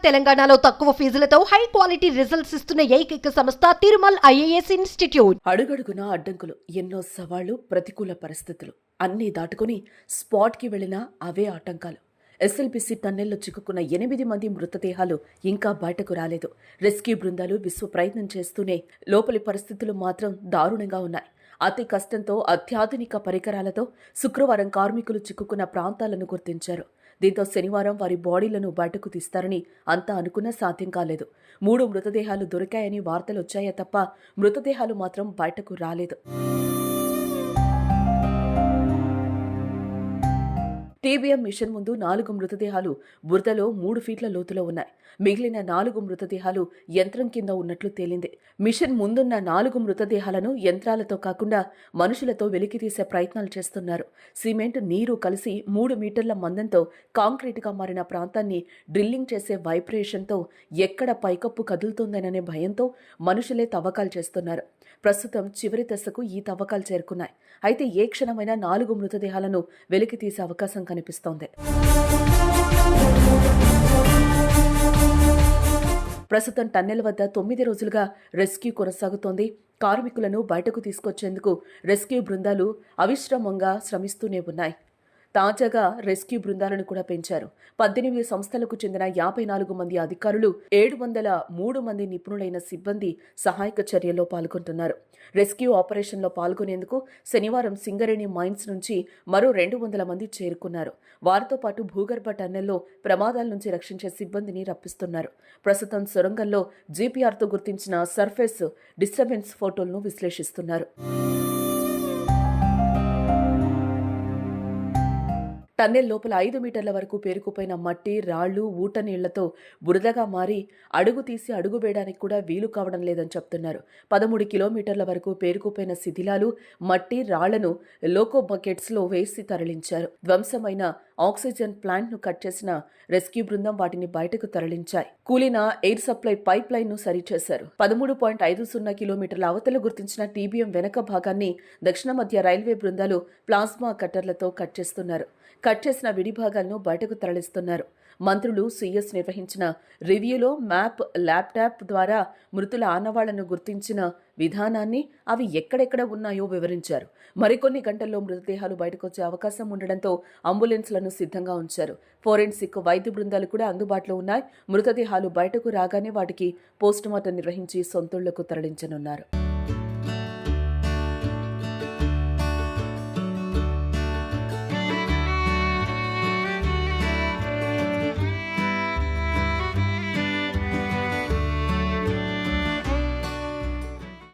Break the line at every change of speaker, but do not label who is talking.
తెలంగాణలో తక్కువ ఫీజులతో high quality results ఇస్తున్న ఏకైక సంస్థ తిరుమల్ ఐఏఎస్ ఇన్స్టిట్యూట్.
అడుగడుగున అడ్డంకులు, ఎన్నో సవాళ్లు, ప్రతికూల పరిస్థితులు అన్నీ దాటుకుని స్పాట్కి వెళ్లిన అవే ఆటంకాలు. ఎస్ఎల్బిసి టన్నెల్లో చిక్కుకున్న 8 మంది మృతదేహాలు ఇంకా బయటకు రాలేదు. రెస్క్యూ బృందాలు విశ్వ ప్రయత్నం చేస్తూనే లోపలి పరిస్థితులు మాత్రం దారుణంగా ఉన్నాయి. అతి కష్టంతో అత్యాధునిక పరికరాలతో శుక్రవారం కార్మికులు చిక్కుకున్న ప్రాంతాలను గుర్తించారు. దీంతో శనివారం వారి బాడీలను బయటకు తీస్తారని అంతా అనుకున్నా సాధ్యం కాలేదు. 3 మృతదేహాలు దొరికాయని వార్తలొచ్చాయే తప్ప మృతదేహాలు మాత్రం బయటకు రాలేదు. టీబీఎం మిషన్ ముందు 4 మృతదేహాలు బురదలో 3 ఫీట్ల లోతులో ఉన్నాయి. మిగిలిన 4 మృతదేహాలు యంత్రం కింద ఉన్నట్లు తేలింది. మిషన్ ముందున్న 4 మృతదేహాలను యంత్రాలతో కాకుండా మనుషులతో వెలికితీసే ప్రయత్నాలు చేస్తున్నారు. సిమెంట్, నీరు కలిసి 3 మీటర్ల మందంతో కాంక్రీట్గా మారిన ప్రాంతాన్ని డ్రిల్లింగ్ చేసే వైబ్రేషన్తో ఎక్కడ పైకప్పు కదులుతుందననే భయంతో మనుషులే తవ్వకాలు చేస్తున్నారు. ప్రస్తుతం చివరి దశకు ఈ తవ్వకాలు చేరుకున్నాయి. అయితే ఏ క్షణమైన 4 మృతదేహాలను వెలికి తీసే అవకాశం కనిపిస్తోంది. ప్రస్తుతం టన్నెల్ వద్ద 9 రోజులుగా రెస్క్యూ కొనసాగుతోంది. కార్మికులను బయటకు తీసుకొచ్చేందుకు రెస్క్యూ బృందాలు అవిశ్రామంగా శ్రమిస్తూనే ఉన్నాయి. తాజాగా రెస్క్యూ బృందాలను కూడా పెంచారు. 18 సంస్థలకు చెందిన 54 మంది అధికారులు, 703 మంది నిపుణులైన సిబ్బంది సహాయక చర్యల్లో పాల్గొంటున్నారు. రెస్క్యూ ఆపరేషన్లో పాల్గొనేందుకు శనివారం సింగరేణి మైన్స్ నుంచి మరో 200 మంది చేరుకున్నారు. వారితో పాటు భూగర్భ టన్నెల్లో ప్రమాదాల నుంచి రక్షించే సిబ్బందిని రప్పిస్తున్నారు. ప్రస్తుతం సొరంగంలో జీపీఆర్తో గుర్తించిన సర్ఫేస్ డిస్టర్బెన్స్ ఫోటోలను విశ్లేషిస్తున్నారు. టన్నెల్ లోపల 5 మీటర్ల వరకు పేరుకుపోయిన మట్టి, రాళ్లు, ఊట నీళ్లతో బురదగా మారి అడుగు తీసి అడుగు వేయడానికి కూడా వీలు కావడం లేదని చెప్తున్నారు. 13 కిలోమీటర్ల వరకు పేరుకుపోయిన శిథిలాలు, మట్టి, రాళ్లను లోకో బకెట్స్లో వేసి తరలించారు. ధ్వంసమైన ఆక్సిజన్ ప్లాంట్ను కట్ చేసిన రెస్క్యూ బృందం వాటిని బయటకు తరలించాయి. కూలిన ఎయిర్ సప్లై పైప్ లైన్ను సరిచేశారు. 13.50 కిలోమీటర్ల అవతల గుర్తించిన టీబీఎం వెనక భాగాన్ని దక్షిణ మధ్య రైల్వే బృందాలు ప్లాస్మా కట్టర్లతో కట్ చేస్తున్నారు. కట్ చేసిన విడి భాగాలను బయటకు తరలిస్తున్నారు. మంత్రులు, సీఎస్ నిర్వహించిన రివ్యూలో మ్యాప్, ల్యాప్టాప్ ద్వారా మృతుల ఆనవాళ్లను గుర్తించిన విధానాన్ని, అవి ఎక్కడెక్కడ ఉన్నాయో వివరించారు. మరికొన్ని గంటల్లో మృతదేహాలు బయటకొచ్చే అవకాశం ఉండడంతో అంబులెన్స్లను సిద్ధంగా ఉంచారు. ఫోరెన్సిక్ వైద్య బృందాలు కూడా అందుబాటులో ఉన్నాయి. మృతదేహాలు బయటకు రాగానే వాటికి పోస్టుమార్టం నిర్వహించి సొంతూళ్లకు తరలించనున్నారు.